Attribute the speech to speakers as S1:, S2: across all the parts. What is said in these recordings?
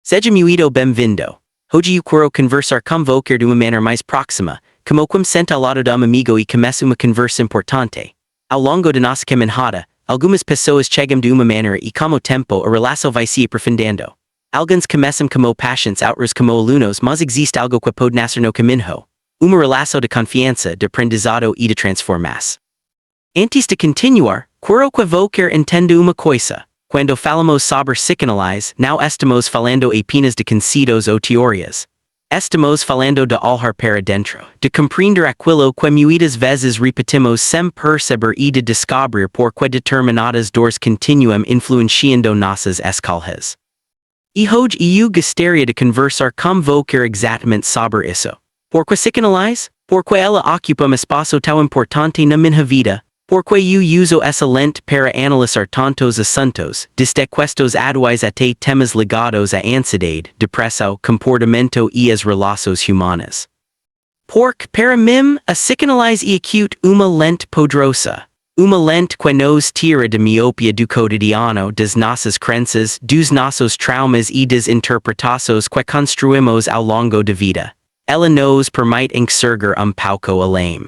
S1: Seja muito bem-vindo. Hoje eu quero conversar com você de uma maneira mais próxima, como quem senta ao lado de amigo e começa uma conversa importante. Ao longo de nossa caminhada, algumas pessoas chegam de uma maneira e com o tempo a relação vai se aprofundando. Alguns começam como pacientes, outros como alunos, mas existe algo que pode nascer no caminho. Uma relação de confiança, de aprendizado e de transformação. Antes de continuar, quero que você entenda uma coisa. Quando falamos sobre psicanálise, não estamos falando apenas de conceitos ou teorias. Estamos falando de olhar para dentro, de compreender aquilo que muitas vezes repetimos sem perceber e de descobrir por que determinadas dores continuam influenciando nossas escolhas. E hoje eu gostaria de conversar com você exatamente sobre isso. Por que psicanálise? Porque ela ocupa espaço tão importante na minha vida. Porque eu uso essa lente para analisar tantos assuntos, desde questões atuais até temas ligados à ansiedade, depressão, comportamento e as relações humanas. Porque, para mim, a psicanálise é acute uma lente poderosa. Uma lente que nos tira da miopia do cotidiano, das nossas crenças, dos nossos traumas e das interpretações que construímos ao longo da vida. Ela nos permite enxergar pouco além.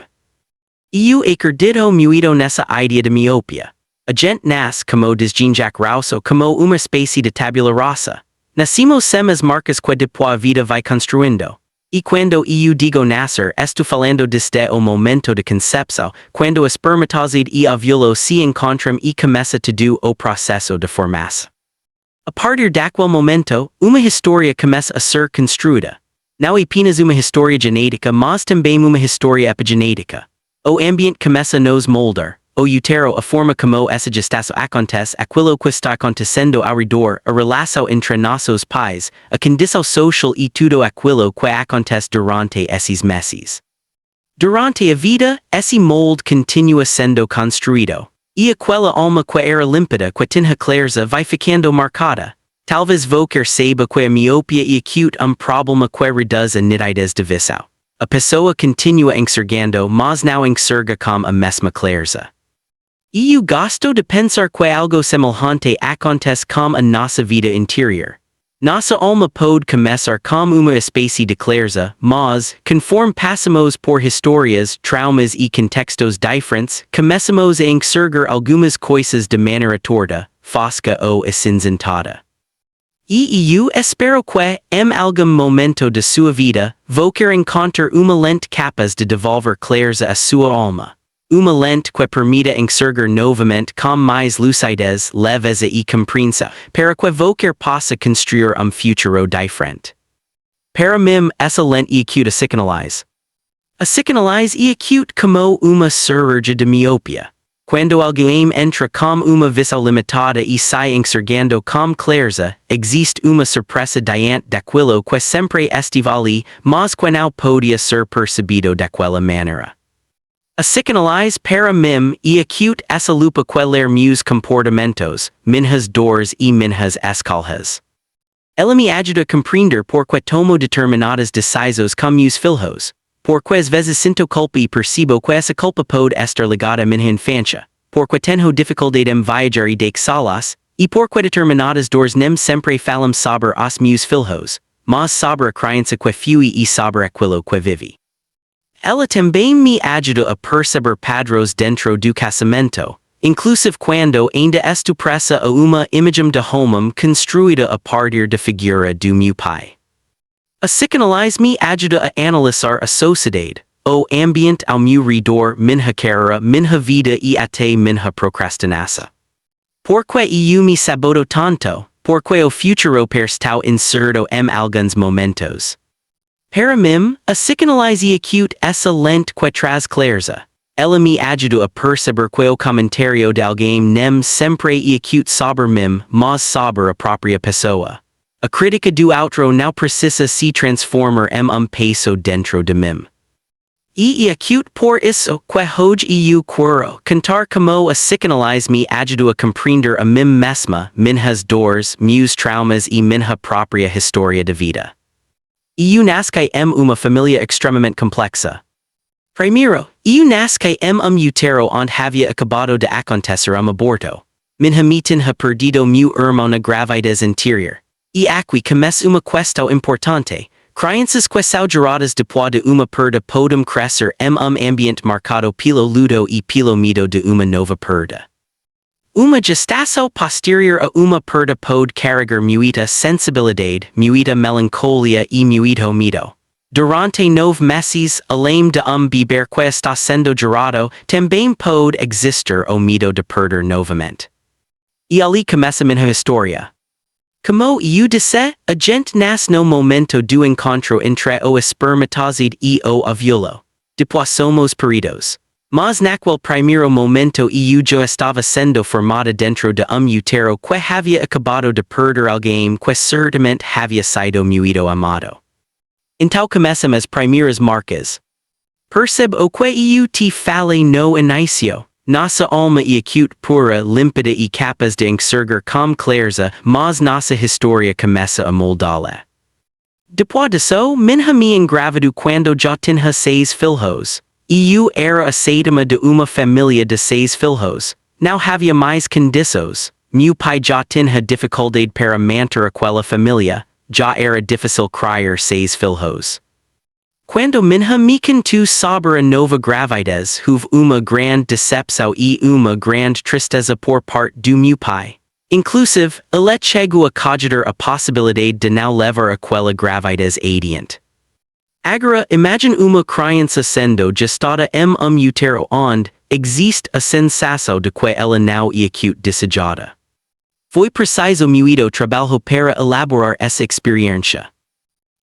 S1: Eu acredito muito nessa ideia de miopia. A gente nasce como desginjac Rousseau como uma espécie de tabula rasa. Nascimos sem as marcas que depois a vida vai construindo. E quando eu digo nascer, estou falando desde o momento de concepção, quando o espermatozoide e óvulo se encontram e começa todo o processo de formação. A partir daquele momento, uma história começa a ser construída. Não apenas uma história genética, mas também uma história epigenética. O ambiente começa a nos moldar, o útero a forma como essa gestação acontece, aquilo que está acontecendo ao redor, a relação entre nossos pais, a condição social e tudo aquilo que acontece durante esses meses. Durante a vida, esse molde continua sendo construído. E aquela alma que era límpida que tinha clareza vai ficando marcada. Talvez você saiba que a miopia é acute problema que reduz a nitidez de visão. A pessoa continua enxergando, mas não enxerga com a mesma clareza. E eu gosto de pensar que algo semelhante acontece com a nossa vida interior. Nossa alma pode começar como uma espécie de clareza, mas, conforme passamos por histórias, traumas e contextos diferentes, começamos a enxergar algumas coisas de maneira torta, fosca ou acinzentada. E eu espero que, em algum momento de sua vida, você encontre uma lente capaz de devolver clareza à sua alma. Uma lente que permita enxergar novamente com mais lucidez, leveza e compreensão, para que você possa construir futuro diferente. Para mim, essa lente é acute a psicanálise. A psicanálise é acute como uma cirurgia de miopia. Quando alguém entra com uma visão limitada e sai enxergando com clareza, existe uma surpresa diante daquilo que sempre estive ali, mas que não podia ser percebido daquela maneira. A psicanálise para mim é acute essa lupa que ler meus comportamentos, minhas dores e minhas escolhas. Ela me ajuda a compreender por que tomo determinadas decisões com meus filhos. Porque às vezes sinto culpa e percebo que essa culpa pode estar ligada à minha infância, porque tenho dificuldade em viajar e deixá-las, e porque determinadas dores nem sempre falam sobre os meus filhos, mas sobre a criança que fui e sobre aquilo que vivi. Ela também me ajuda a perceber padrões dentro do casamento, inclusive quando ainda estou presa a uma imagem de homem construída a partir da figura do meu pai. A psicanálise me ajuda a analisar a sociedade, o ambiente ao meu redor, minha carreira, minha vida e até minha procrastinação. Porque eu me saboto tanto, porque o futuro parece tão incerto em alguns momentos. Para mim, a psicanálise é acute essa lente que traz clareza. Ela me ajuda a perceber que o comentário de alguém nem sempre é acute sobre mim, mas sobre a própria pessoa. A crítica do outro não precisa se transformar em peso dentro de mim. E é acute por isso que hoje eu quero contar como a psicanálise me ajuda a compreender a mim mesma, minhas dores, meus traumas e minha própria história de vida. Eu nasci em uma família extremamente complexa. Primeiro, eu nasci em útero onde havia acabado de acontecer aborto. Minha mãe tinha perdido meu irmão na gravidez anterior. e aqui começa uma questão importante. Crianças que são geradas depois de uma perda podem crescer ambiente marcado pelo luto e pelo medo de uma nova perda. Uma gestação posterior a uma perda pode carregar muita sensibilidade, muita melancolia e muito medo. Durante 9 meses, além de bebê que está sendo gerado, também pode existir o medo de perder novamente. E ali começa minha história. Como eu disse, a gente nasce no momento do encontro entre o espermatozoide e o óvulo. Depois somos paridos. Mas naquele primeiro momento eu já estava sendo formada dentro de útero que havia acabado de perder alguém que certamente havia sido muito amado. Então começam as primeiras marcas. Percebe o que eu te falei no início. Nossa alma é acute pura, límpida e capaz de enxergar com clareza, mas nossa história começa a moldá-la. Depois disso, minha mãe engravidou quando já tinha 6 filhos. Eu era a sétima de uma família de 6 filhos. Não havia mais condições. Meu pai já tinha dificuldade para manter aquela família. Já era difícil criar 6 filhos. Quando minha mãe contou sobre a nova gravidez, houve uma grande decepção e uma grande tristeza por parte do meu pai. Inclusive, ele chegou a cogitar a possibilidade de não levar aquela gravidez adiante. Agora, imagine uma criança sendo gestada útero onde existe a sensação de que ela não é acute desejada. Foi preciso muito trabalho para elaborar essa experiência.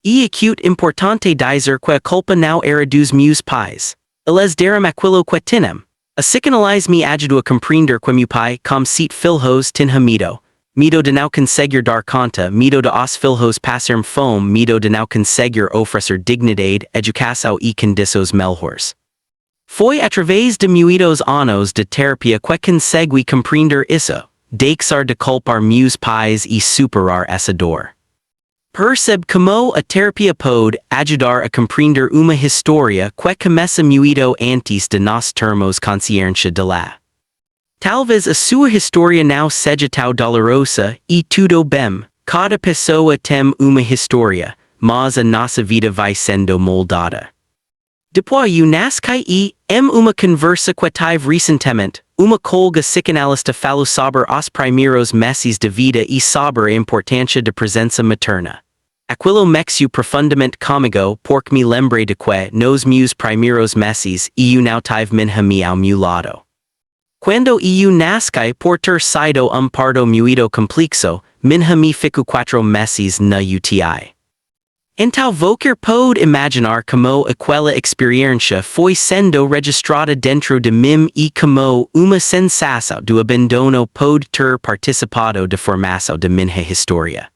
S1: E acute importante dizer que a culpa não era dos meus pais. Eles deram aquilo que tinham. A psicanálise me ajudou a compreender que meu pai, como 7 filhos, tinha medo. Medo de não conseguir dar conta, medo de os filhos passarem fome, medo de não conseguir oferecer dignidade, educação e condições melhores. Foi através de muitos anos de terapia que consegui compreender isso, deixar de culpar meus pais e superar essa dor. Percebe como a terapia pode ajudar a compreender uma história que começa muito antes de nós termos consciência dela. Talvez a sua história não seja tão dolorosa e tudo bem, cada pessoa tem uma história, mas a nossa vida vai sendo moldada. Depois eu nasci e, uma conversa que tive recentemente, uma colega psicanalista falou sobre os primeiros meses de vida e sobre a importância da presença materna. Aquilo mexeu profundamente comigo porque me lembrei de que, nos meus primeiros meses, eu não tive minha mãe ao meu lado. Quando eu nasci por ter sido parto muito complexo, minha mãe ficou 4 meses na UTI. Então qualquer pode imaginar como aquela experiência foi sendo registrada dentro de mim e como uma sensação do abandono pode ter participado da formação de minha história.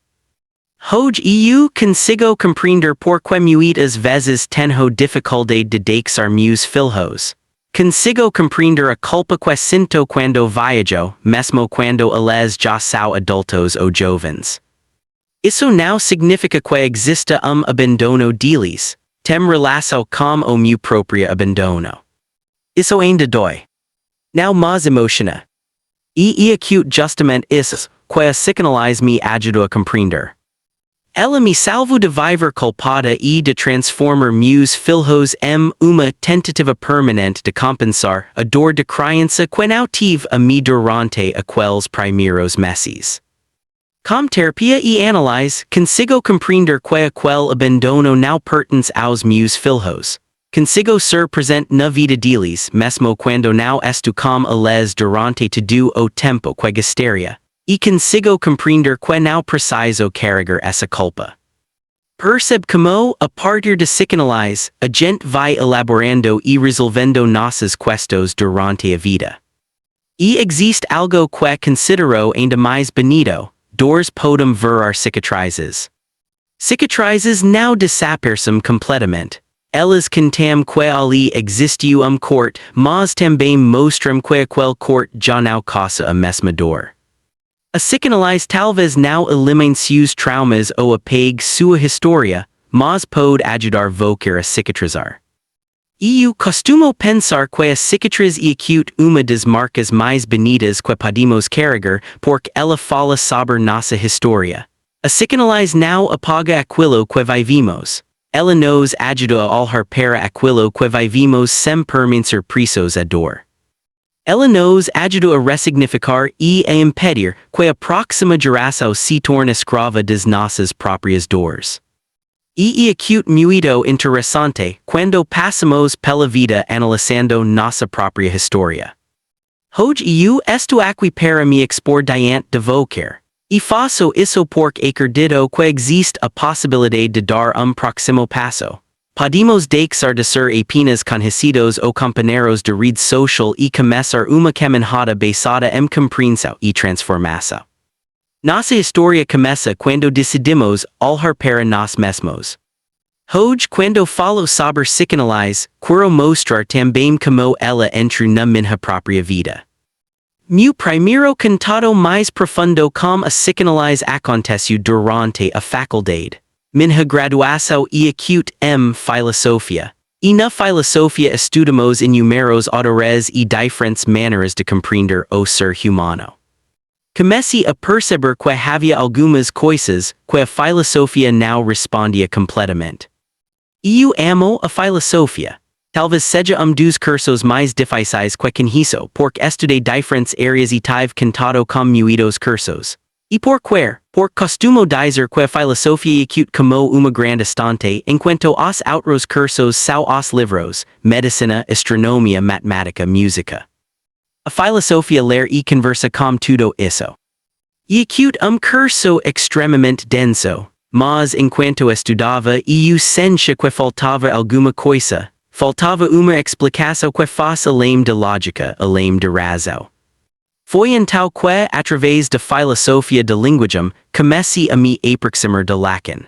S1: Hoje eu consigo compreender por que muitas vezes tenho dificuldade de deixar meus filhos. Consigo compreender a culpa que sinto quando viajo, mesmo quando eles já são adultos ou jovens. Isso não significa que exista abandono deles. Tem relação com o meu próprio abandono. Isso ainda dói. Não mais emociona. E acute justamente isso que a psicanálise me ajudou a compreender. Ela me salvou de viver culpada e de transformar meus filhos em uma tentativa permanente de compensar a dor de criança que não tive a mim durante aqueles primeiros meses. Com terapia e análise, consigo compreender que aquele abandono não pertence aos meus filhos. Consigo ser presente na vida deles, mesmo quando não estou com eles durante todo o tempo que gostaria. E consigo compreender que não preciso carregar essa culpa. Percebe como, a partir de psicanálise, a gente vai elaborando e resolvendo nossas questões durante a vida. E existe algo que considero ainda mais bonito. Dores podem virar cicatrizes. Cicatrizes não desaparecem completamente. Elas contêm que ali existiu corte, mas também mostram que aquele corte já não causa a mesma dor. A psicanálise talvez não elimine seus traumas ou apague sua história, mas pode ajudar a cicatrizar. Eu costumo pensar que a cicatriz é acute uma das marcas mais bonitas que podemos carregar porque ela fala sobre nossa história. A A psychanalyze now apaga aquilo que vivimos. Ela nos ajuda a olhar para aquilo que vivimos sem permanecer presos à dor. Ela nos ajuda a ressignificar e a impedir que a próxima geração se torne escrava das nossas próprias dores. E acute muito interessante quando passamos pela vida analisando nossa própria história. Hoje eu estou aqui para me expor diante de vocês. E faço isso porque acredito que existe a possibilidade de dar próximo passo. Podemos deixar de ser apenas conhecidos ou companheiros de rede social e começar uma caminhada basada em compreensão e transformação. Nossa história começa quando decidimos olhar para nós mesmos. Hoje, quando falo sobre psychanalyse, quero mostrar também como ela entra na minha própria vida. Meu primeiro contato mais profundo com a psychanalyse aconteceu durante a faculdade. Minha graduação e acute em filosofia. E na filosofia estudamos inúmeros autores e diferentes maneiras de compreender o ser humano. Comecei a perceber que havia algumas coisas que a filosofia não respondia completamente. Eu amo a filosofia. Talvez seja dos cursos mais difíceis que conheço porque estudei diferentes áreas e tive contato com muitos cursos. E por costumo dizer que a filosofia acute como uma grande estante enquanto os outros cursos são os livros, medicina, astronomia, matemática, música. A filosofia ler e conversa com tudo isso. E acute curso extremamente denso, mas enquanto estudava eu sentia que faltava alguma coisa. Faltava uma explicação que fosse além da lógica, além da razão. Foi então que, através da filosofia da linguagem, comecei a me aproximar de Lacan.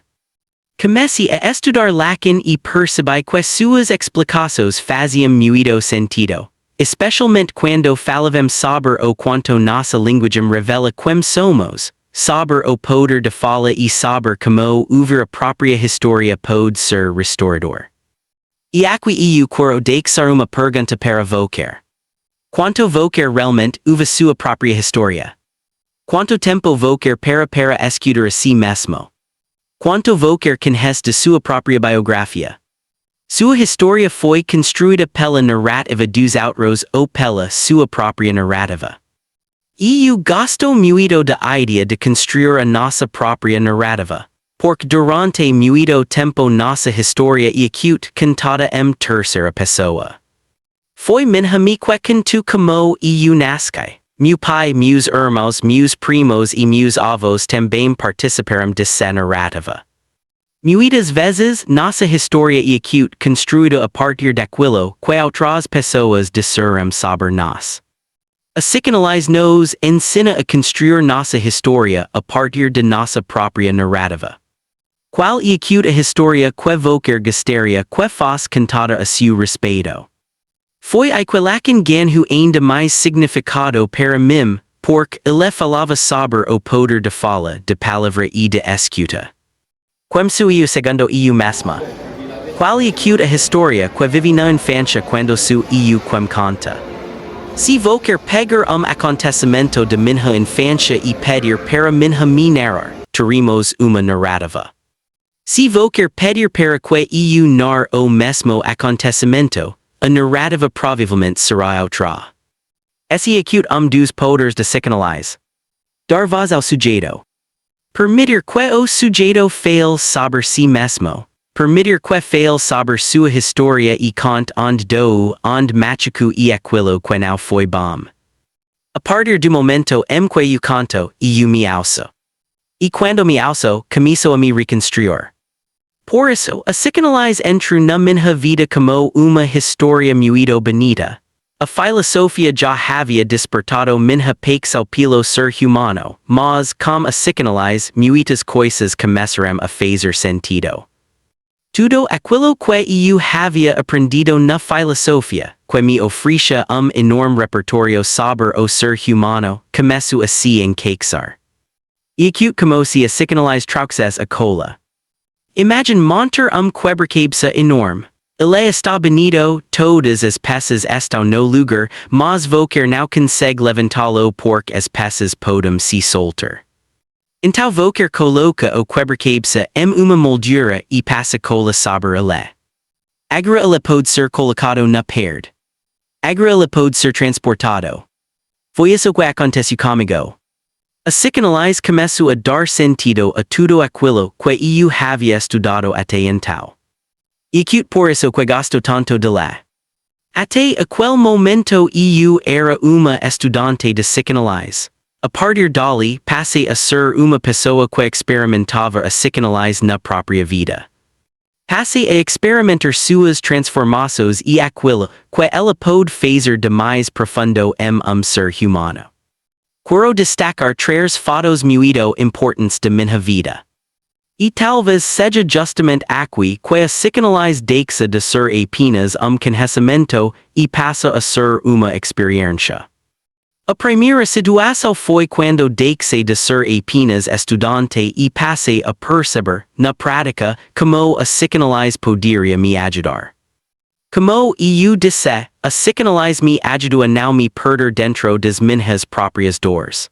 S1: Comecei a estudar Lacan e percebi que suas explicações faziam muito sentido, especialmente quando falávamos sobre o quanto nossa linguagem revela quem somos, sobre o poder de fala e sobre como ouvir a própria história pode ser restaurador. E aqui eu quero deixar uma pergunta para vocês. Quanto vocês realmente ouvem sua própria história? Quanto tempo vocês para escutar a si mesmo? Quanto vocês conhecem de sua própria biografia? Sua história foi construída pela narrativa dos outros ou pela sua própria narrativa? E eu gosto muito da ideia de construir a nossa própria narrativa. Porque durante muito tempo nossa história e acute contada em terceira pessoa. Foi minha mãe que contou como eu nasci. Meu pai, meus irmãos, meus primos e meus avós também participaram dessa narrativa. Muitas vezes, nossa história e acute construída a partir daquilo que outras pessoas disseram sobre nós. A psychanalyse nos ensina a construir nossa história a partir de nossa própria narrativa. Qual e acute a história que vocês gostaria que fosse contada a seu respeito? Foi que Lacan ganhou ainda mais significado para mim, porque ele falava sobre o poder de fala, de palavra e de escuta. Como sou eu segundo eu mesma? Qual e acute a história que vivi na infância quando sou eu quem conta? Se vocês pegar acontecimento de minha infância e pedir para me narrar, teremos uma narrativa. Se vocês pedir para que eu narre o mesmo acontecimento, a narrativa provavelmente será outra. Esse acute dos poderes de psychanalyse. Dar voz ao sujeito. Permitir que o sujeito fale sobre si mesmo. Permitir que fale sobre sua história e conte onde do, onde machucou e aquilo que não foi bom. A partir do momento em que eu conto, eu me ouço. E quando me ouço, começo a me reconstruir. Por isso, a psychanalyse entrou na minha vida como uma história muito bonita. A filosofia já havia despertado minha paixão pelo ser humano, mas com a psychanalyse, muitas coisas começaram a fazer sentido. Tudo aquilo que eu havia aprendido na filosofia, que me oferecia enorme repertório sobre o ser humano, começou a se encaixar. E acute como se a psychanalyse trouxesse a cola. Imagine montar quebra-cabeça enorme. Ele está bonito, todas as peças estão no lugar, mas vocês não conseguem levantá-lo porque as peças podem se soltar. Intau vocer coloca o quebrcabsa uma moldura e passa cola saber ele. Agora ele pode ser colocado na parede. Agora ele pode ser transportado. Foi isso que aconteceu comigo. A psicanálise começou a dar sentido a tudo aquilo que eu havia estudado até então. E que por isso que gosto tanto de lá. Até aquele momento eu era uma estudante de psicanálise. A partir dali, passei a ser uma pessoa que experimentava a psicanálise na própria vida. Passei a experimentar suas transformações e aquilo que ela pode fazer de mais profundo ser humano. Quero destacar três fatos muito importantes de minha vida. E talvez seja justamente aqui que a psicanálise deixa de ser apenas conhecimento e passa a ser uma experiência. A primeira situação foi quando deixei de ser apenas estudante e passei a perceber, na prática, como a psicanálise poderia me ajudar. Como eu disse, a psicanálise me ajudou a não me perder dentro das minhas próprias dores.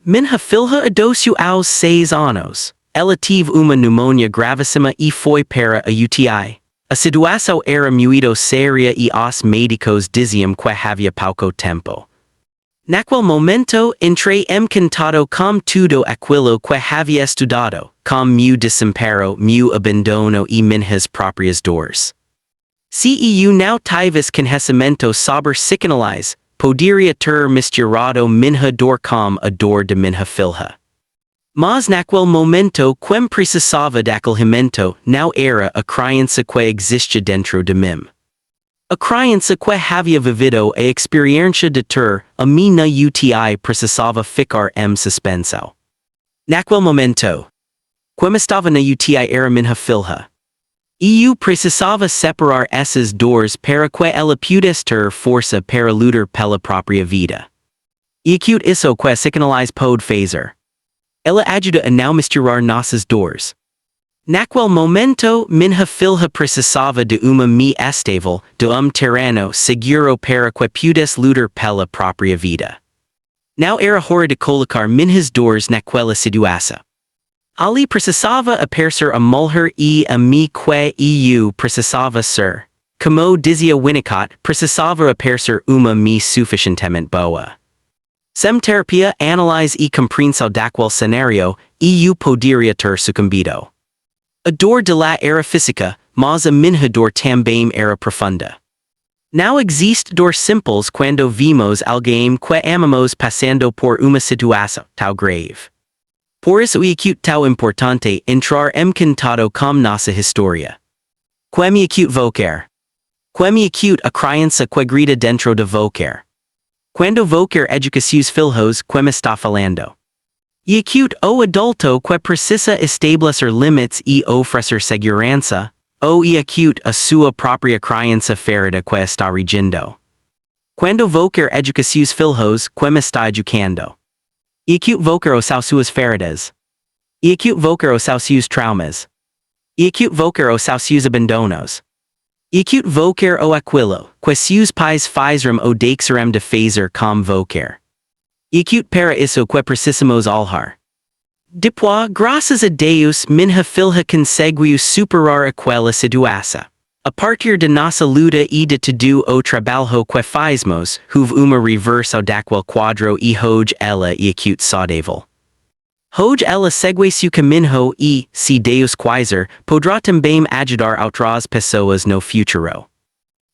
S1: Minha filha adoeceu aos 6 anos. Ela teve uma pneumonia gravíssima e foi para a UTI. A situação era muito séria e os médicos diziam que havia pouco tempo. Naquele momento, entrei encantado com tudo aquilo que havia estudado, com meu desespero, meu abandono e minhas próprias dores. Se eu não tivesse conhecimento sobre psicanálise, poderia ter misturado minha dor com a dor de minha filha. Mas naquele momento, quem precisava daquele momento não era a crença que existe dentro de mim. A crença que havia vivido a experiência de ter a minha UTI precisava ficar suspensão. Naquele momento, quem estava na UTI era minha filha. Eu precisava separar essas dores para que ela pudesse ter força para lutar pela própria vida. E que isso que a psicanálise pode fazer. Ela ajuda a não misturar nossas dores. Naquele momento, minha filha precisava de uma me estável, de terreno seguro para que pudesse lutar pela própria vida. Não era hora de colocar minhas dores naquela situação. Ali precisava aparecer a mulher e a mim que eu precisava ser. Como dizia Winnicott, precisava aparecer uma me suficientemente boa. Sem terapia, análise e compreensão daquele cenário, eu poderia ter sucumbido. A dor de lá era física, mas a minha dor também era profunda. Não existe dor simples quando vimos alguém que amamos passando por uma situação tão grave. Por isso é tão importante entrar encantado com nossa história. Quem é vocer? Quem é a crença que grita dentro de vocer? Quando vocer educa seus filhos, quem está falando? E o adulto que precisa estabelecer limites e oferecer segurança, ou e a sua própria crença ferida que está regindo. Quando vocer educa seus filhos, quem está educando? E vocer os suas feridas. E vocer os seus traumas. E vocer os seus abandonos. E vocer o aquilo que seus pais fizeram ou deixaram de fazer com vocer. E para isso que precisamos olhar. Depois, graças a Deus, minha filha conseguiu superar aquela situação. A partir de nossa luta e de todo o trabalho que fazemos, houve uma reversão daquele quadro e hoje ela é saudável. Hoje ela segue seu caminho e, se Deus quiser, poderá também ajudar outras pessoas no futuro.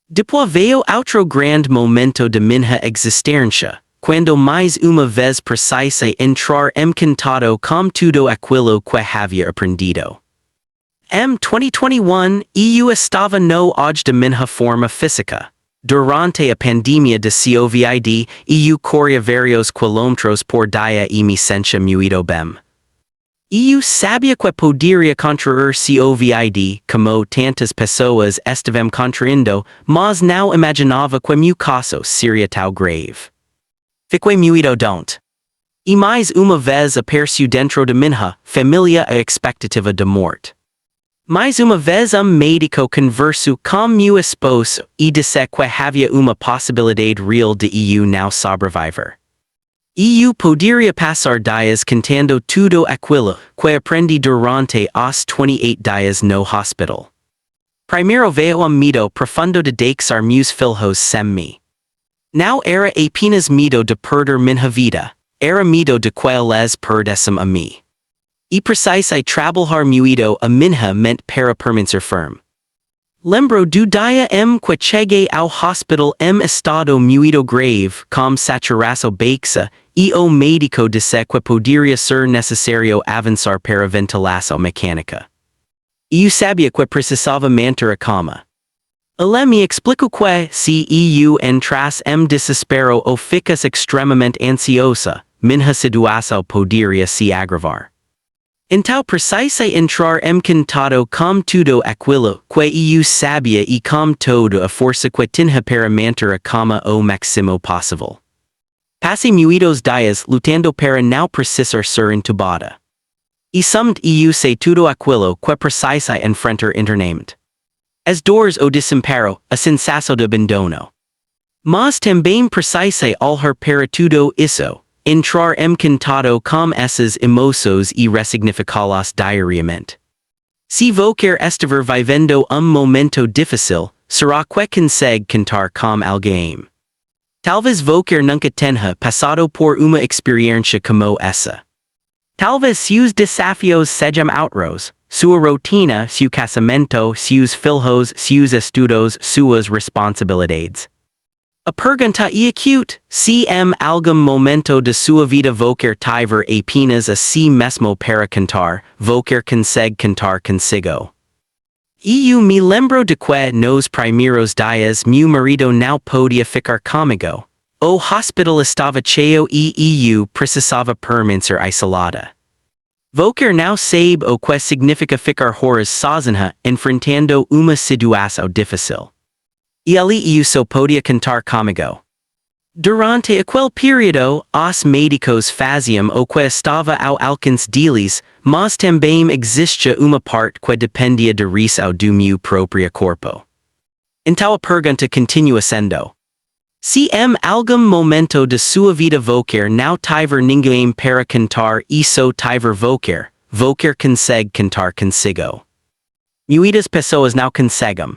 S1: Depois veio outro grande momento de minha existência, quando mais uma vez precisei entrar encantado com tudo aquilo que havia aprendido. Em 2021, eu estava no auge de minha forma física. Durante a pandemia de COVID, eu corria vários quilômetros por dia e me sentia muito bem. Eu sabia que poderia contrair COVID, como tantas pessoas estavam contraindo, mas não imaginava que meu caso seria tão grave. Fiquei muito doente. E mais uma vez apareceu dentro de minha família a expectativa de morte. Mais uma vez médico conversou com meu esposo e disse que havia uma possibilidade real de eu não sobreviver. Eu poderia passar dias cantando tudo aquilo que aprendi durante os 28 dias no hospital. Primeiro veio medo profundo de deixar meus filhos sem mim. Não era apenas medo de perder minha vida, era medo de que eles perdessem a mim. E precisei trabalhar muito a minha mente para permanecer firme. Lembro do dia que cheguei ao hospital estado muito grave com saturação baixa e o médico disse que poderia ser necessário avançar para ventilação mecânica. Eu sabia que precisava manter a calma. Ele me explicou que, se eu entrasse desespero ou ficasse extremamente ansiosa, minha situação poderia se agravar. Então precisei entrar contato com tudo aquilo que eu sabia e com toda a força que tinha para manter a calma o máximo possível. Passei muitos dias lutando para não precisar ser entubada. E somente eu sei tudo aquilo que precisei enfrentar internamente. As dores o desespero, a sensação de abandono. Mas também precisei olhar para tudo isso. Entrar contato com essas emoções e ressignificá-las diariamente. Se você estiver vivendo momento difícil, será que consegue cantar com alguém. Talvez você nunca tenha passado por uma experiência como essa. Talvez seus desafios sejam outros, sua rotina, seu casamento, seus filhos, seus estudos, suas responsabilidades. A pergunta é acute, se algum momento de sua vida você tiver apenas a si mesmo para cantar, você consegue cantar consigo. Eu me lembro de que nos primeiros dias meu marido não podia ficar comigo. O hospital estava cheio e eu precisava permanecer isolada. Você não sabe o que significa ficar horas sozinha enfrentando uma situação difícil. E ali eu só podia cantar comigo. Durante aquele período, os médicos faziam o que estava ao alcance deles, mas também existia uma parte que dependia de risco do meu próprio corpo. Então a pergunta continua sendo: se algum momento de sua vida você não tiver ninguém para cantar e só tiver você consegue cantar consigo. Muitas pessoas não conseguem.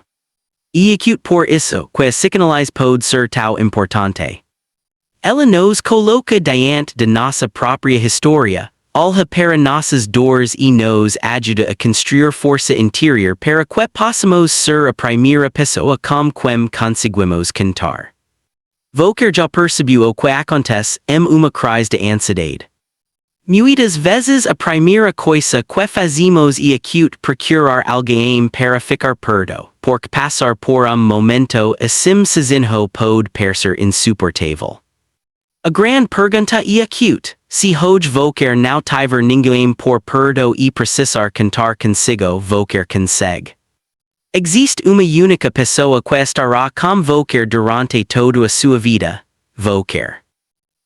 S1: E acute por isso que a psicanálise pode ser tão importante. Ela nos coloca diante de nossa própria história, olha para nossas dores e nos ajuda a construir força interior para que possamos ser a primeira pessoa com quem conseguimos cantar. Você já percebeu o que acontece uma crise de ansiedade. Muitas vezes a primeira coisa que fazemos é acute procurar alguém para ficar perto, porque passar por momento assim sozinho pode parecer insuportável. A grande pergunta é acute, se hoje você não tiver ninguém por perto e precisar cantar consigo, você consegue. Existe uma única pessoa que estará com você durante toda a sua vida, você.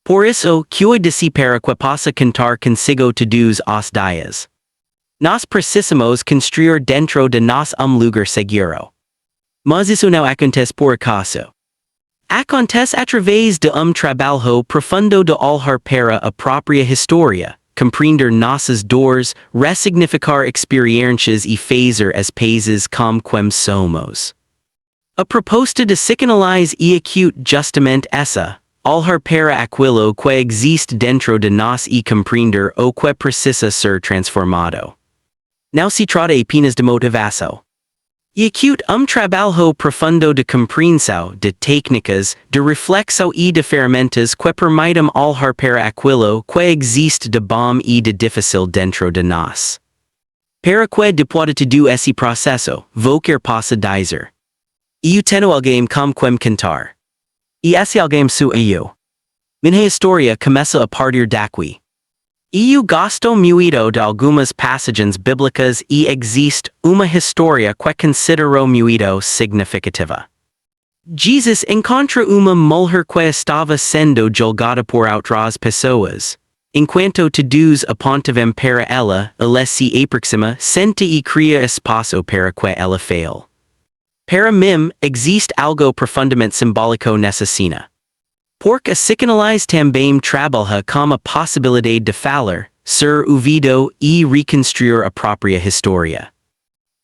S1: Por isso, cuide-se para que possa cantar consigo todos os dias. Nós precisamos construir dentro de nós lugar seguro. Mas isso não acontece por acaso. Acontece através de trabalho profundo de olhar para a própria história, compreender nossas dores, ressignificar experiências e fazer as pazes com quem somos. A proposta de psicanálise é acute justamente essa. Olhar para aquilo que existe dentro de nós e compreender o que precisa ser transformado. Não se trata apenas de motivação. E acute trabalho profundo de compreensão, de técnicas, de reflexão e de ferramentas que permitem olhar para aquilo que existe de bom e de difícil dentro de nós. Para que depois de todo esse processo, você possa dizer: eu tenho alguém com quem cantar. E esse alguém sou eu. Minha história começa a partir daqui. Eu gosto muito de algumas passagens bíblicas e existe uma história que considero muito significativa. Jesus encontra uma mulher que estava sendo julgada por outras pessoas. Enquanto todos apontavam para ela se aproxima, senta e cria espaço para que ela fale. Para mim, existe algo profundamente simbólico nessa cena. Pork a psychanalyse também trabalha com a possibilidade de falar, sur ouvido e reconstruir a própria história.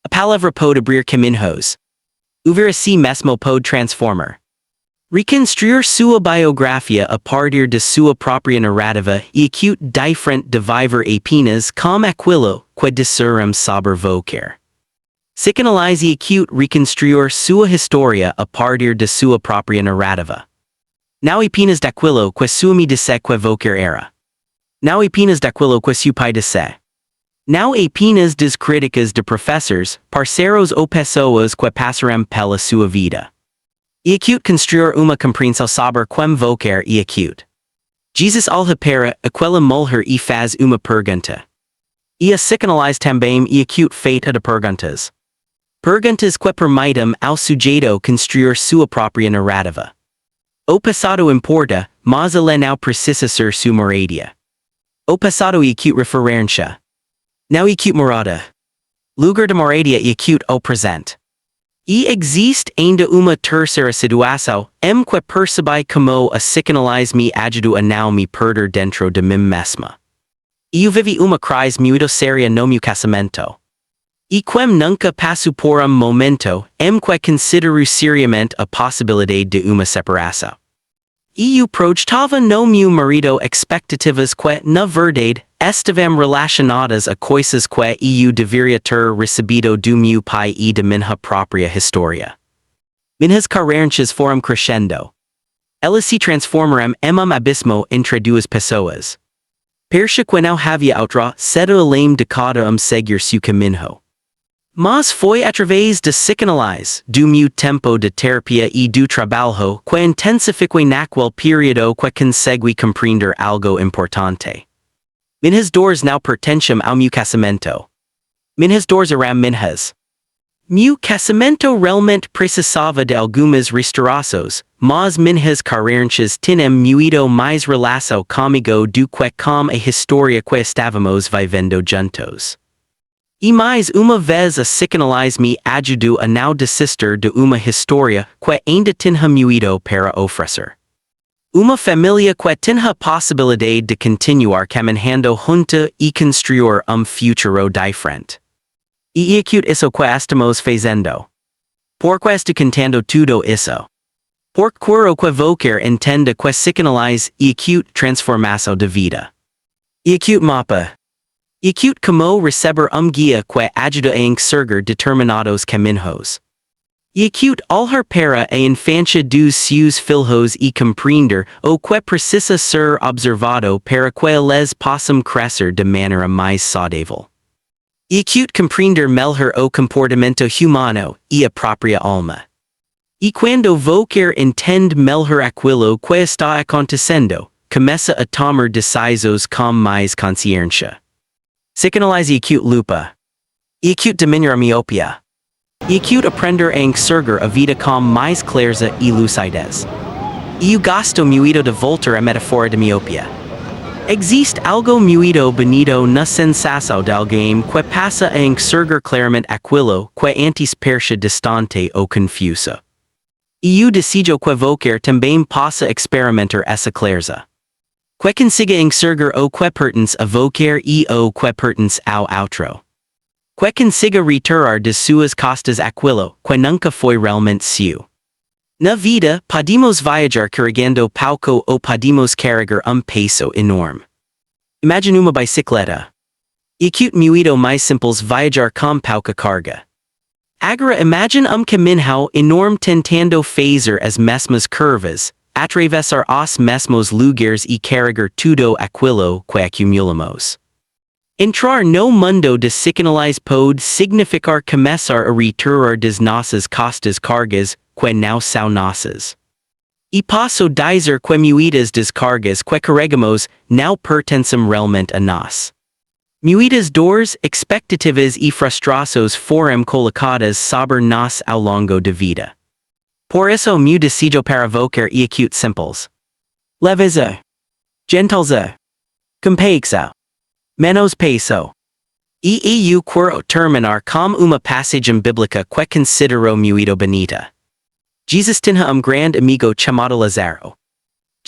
S1: A palavra pode abrir caminhos. Ouvir si mesmo pode transformar. Reconstruir sua biografia a partir de sua própria narrativa e acute diferente de viver apenas com aquilo que disseremos sobre vocar. Psychanalyse e acute reconstruir sua história a partir de sua própria narrativa. Não apenas daquilo que sua me disse que vocar era. Não apenas daquilo que seu pai disse. Não apenas das críticas de professores, parceiros ou pessoas que passaram pela sua vida. E acute construir uma compreensão sobre como vocar e acute. Jesus olha para aquela mulher e faz uma pergunta. E a psychanalyse também e acute feita de perguntas. Perguntas que permitem ao sujeito construir sua própria narrativa. O passado importa, mas ele não precisa ser sua moradia. O passado e acute referência. Não acute morada. Lugar de moradia e acute o presente. E existe ainda uma terceira situação, que percebi como a psychanalyse me ajudou a não me perder dentro de mim mesma. Eu vivi uma crise muito séria no meu casamento. E quem nunca passou por momento, que considero seriamente a possibilidade de uma separação. E eu projetava no meu marido expectativas que, na verdade, estavam relacionadas a coisas que eu deveria ter recebido do meu pai e de minha própria história. Minhas carências foram crescendo. Elas se transformaram em abismo entre duas pessoas. Percha que não havia outra, cedo além de cada seguir seu caminho. Mas foi através da psychanalyse, do meu tempo de terapia e do trabalho que intensifiquei naquele período que consegui compreender algo importante. Minhas dores não pertencem ao meu casamento. Minhas dores eram minhas. Meu casamento realmente precisava de algumas restaurações, mas minhas carências tinham muito mais relação comigo do que com a história que estávamos vivendo juntos. E mais uma vez a psychanalyse me ajudou a não desistir de uma história que ainda tinha muito para oferecer. Uma família que tinha a possibilidade de continuar caminhando junta e construir futuro diferente. E acute isso que estamos fazendo. Porque estou contando tudo isso. Porque quero que vocar entenda que psychanalyse e acute transformação de vida. E acute mapa. E acute como receber guia que ajuda a enxergar determinados caminhos. E acute olhar para a infância dos seus filhos e compreender o que precisa ser observado para que eles possam crescer de maneira mais saudável. E acute compreender melhor o comportamento humano e a própria alma. E quando vocar entende melhor aquilo que está acontecendo, começa a tomar decisões com mais consciência. Psychanalyse e acute lupa. E acute diminuir a miopia. E acute aprender a enxergar a vida com mais clareza e lucidez. E eu gosto muito de voltar a metáfora de miopia. Existe algo muito bonito na sensação de alguém que passa a enxergar claramente aquilo que antes parecia distante ou confuso. E eu decido que vocar também possa experimentar essa clareza. Que consiga enxergar o que pertence a vocar e o que pertence ao outro. Que consiga retirar de suas costas aquilo que nunca foi realmente seu. Na vida, podemos viajar carregando pouco ou podemos carregar peso enorme. Imagine uma bicicleta. E acute muito mais simples viajar com pouca carga. Agora imagine caminho enorme tentando fazer as mesmas curvas, atravessar os mesmos lugares e carregar tudo aquilo que acumulamos. Entrar no mundo de psychanalyse pode significar começar a retirar das nossas costas cargas que não são nossas. E posso dizer que muitas das cargas que carregamos não pertencem realmente a nós. Muitas dores, expectativas e frustrações foram colocadas sobre nós ao longo da vida. Por isso meu decido para vocar e acute simples. Leveza. Gentileza. Compaixão. Menos peso. E eu quero terminar com uma passagem bíblica que considero muito bonita. Jesus tinha grande amigo chamado Lázaro.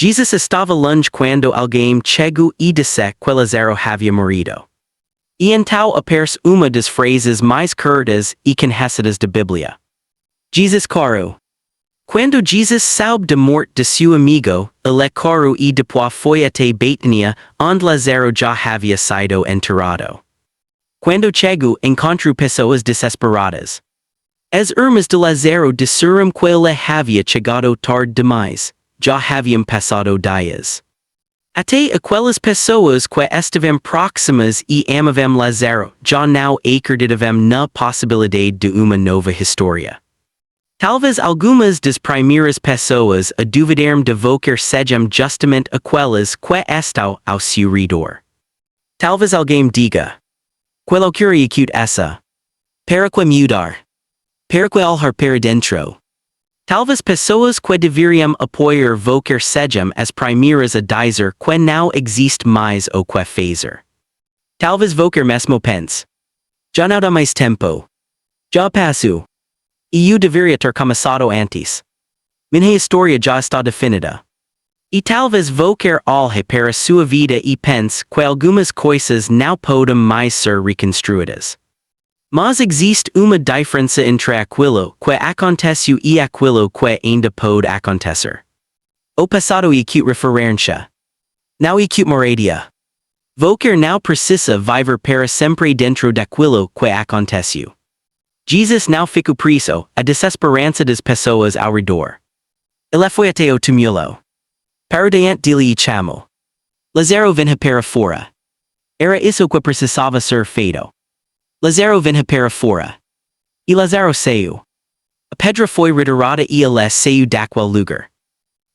S1: Jesus estava longe quando alguém chegou e disse que Lazaro havia morrido. E então aparece uma das frases mais curtas e conhecidas da Bíblia. Jesus caro. Quando Jesus soube da morte de seu amigo, ele correu e depois foi até Betânia, onde Lazaro já havia sido enterrado. Quando chegou, encontrou pessoas desesperadas. As irmãs de Lazaro disseram que ele havia chegado tarde demais, já haviam passado dias. Até aquelas pessoas que estavam próximas e amavam Lazaro já não acreditavam na possibilidade de uma nova história. Talvez algumas das primeiras pessoas a duvidarem de vocar sejam justamente aquelas que estão ao seu redor. Talvez alguém diga: "Quello que acute essa? Para que mudar? Para que olhar para dentro?" Talvez pessoas que deveriam apoiar vocar sejam as primeiras a dizer que não existe mais o que fazer. Talvez vocar mesmo pense: "Já não dá mais tempo. Já passou. E eu deveria ter começado antes. Minha história já está definida." E talvez vocar olhe para sua vida e pense que algumas coisas não podem mais ser reconstruídas. Mas existe uma diferença entre aquilo que aconteceu e aquilo que ainda pode acontecer. O passado é acute referência. Não acute moradia. Vocar não precisa viver para sempre dentro daquilo que aconteceu. Jesus não ficou preso, a desesperança das pessoas ao redor. Ele foi até o túmulo. Para diante dele e chamou: "Lazaro, venha para fora." Era isso que precisava ser feito. Lazaro, venha para fora. E Lazaro saiu. A pedra foi retirada e ele saiu daquele lugar.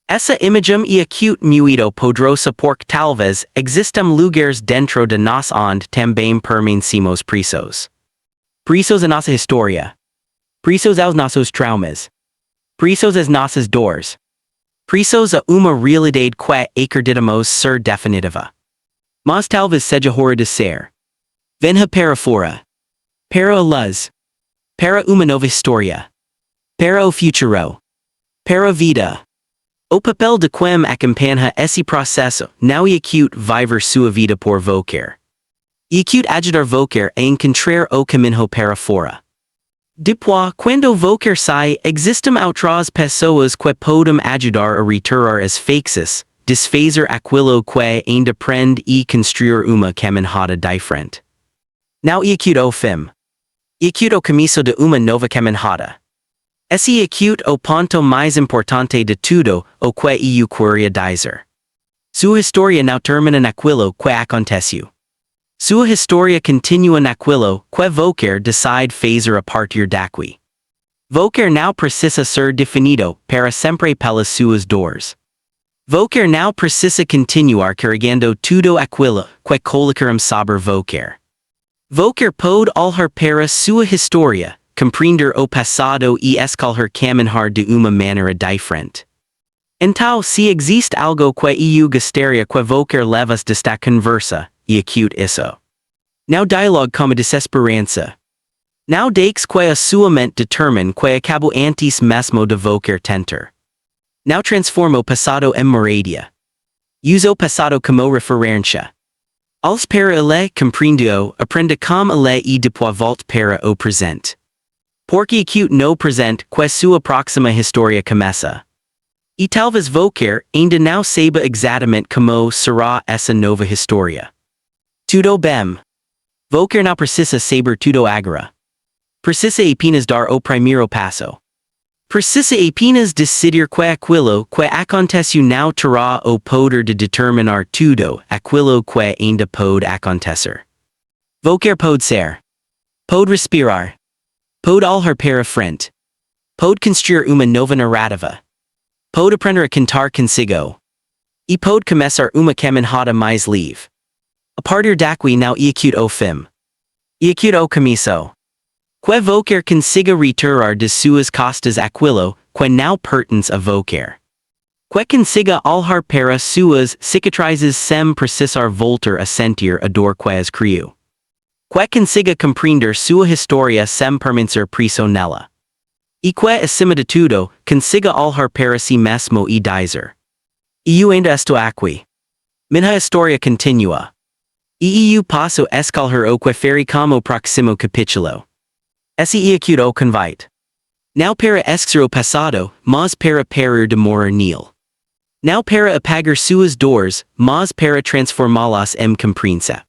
S1: Essa imagem e acute muito poderosa porque talvez existam lugares dentro de nós onde também permanecemos presos. Presos a nossa história. Presos aos nossos traumas. Presos às nossas dores. Presos a uma realidade que acreditamos ser definitiva. Mas talvez seja hora de ser. Venha para fora. Para a luz. Para uma nova história. Para o futuro. Para a vida. O papel de quem acompanha esse processo não é acute viver sua vida por vocar. E acute ajudar vocar a encontrar o caminho para fora. Depois, quando vocar sai, existem outras pessoas que podem ajudar a retirar as faixas, desfazer aquilo que ainda prende e construir uma caminhada diferente. Não é acute o fim. É acute o começo de uma nova caminhada. Esse é acute o ponto mais importante de tudo o que eu queria dizer. Sua história não termina naquilo que aconteceu. Sua história continua naquilo que vocar decide fazer a partir daqui. Vocar não precisa ser definido para sempre pelas suas dores. Vocar não precisa continuar carregando tudo aquilo que colocaremos sobre vocar. Vocar pode olhar para sua história, compreender o passado e escolher caminhar de uma maneira diferente. Então, se existe algo que eu gostaria que vocar levasse desta conversa, e acute isso. Não dialogue com a desesperança. Não deixe que a sua mente determine que acabou antes mesmo de vocar tentar. Não transforme o passado em moradia. Use o passado como referência. Olhe para ele, compreenda-o, aprenda como ele e depois volte para o presente. Porque acute no presente que sua próxima história começa. E talvez vocar ainda não saiba exatamente como será essa nova história. Tudo bem. Vocar não precisa saber tudo agora. Precisa apenas dar o primeiro passo. Precisa apenas decidir que aquilo que aconteceu não terá o poder de determinar tudo aquilo que ainda pode acontecer. Vocar pode ser. Pode respirar. Pode olhar para frente. Pode construir uma nova narrativa. Pode aprender a cantar consigo. E pode começar uma caminhada mais livre. A partir daqui não é acute o fim. É acute o começo. Que vocar consiga retirar de suas costas aquilo que não pertence a vocar. Que consiga olhar para suas cicatrizes sem precisar voltar a sentir a dor que as criou. Que consiga compreender sua história sem permanecer preso nela. E que, acima de tudo, consiga olhar para si mesmo e dizer: Eu ainda estou aqui. Minha história continua. E eu passo escolher o que farei como próximo capítulo. Esse é o convite. Não para esquecer o passado, mas para parar de morar nele. Não para apagar suas dores, mas para transformá-las em compreensão.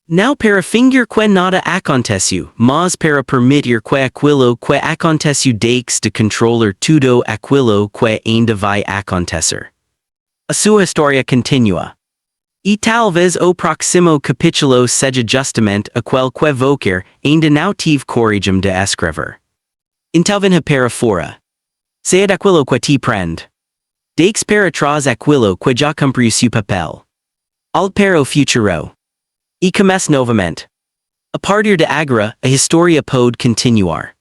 S1: Não para fingir que nada aconteceu, mas para permitir que aquilo que aconteceu deixe de controlar tudo aquilo que ainda vai acontecer. A sua história continua. E talvez o próximo capítulo seja justamente aquele que você ainda não tive coragem de escrever. Então venha para fora. Saia daquilo que te prende. Deixe para trás aquilo que já cumpriu seu papel. Olhe para o futuro. E comece novamente. A partir de agora, a história pode continuar.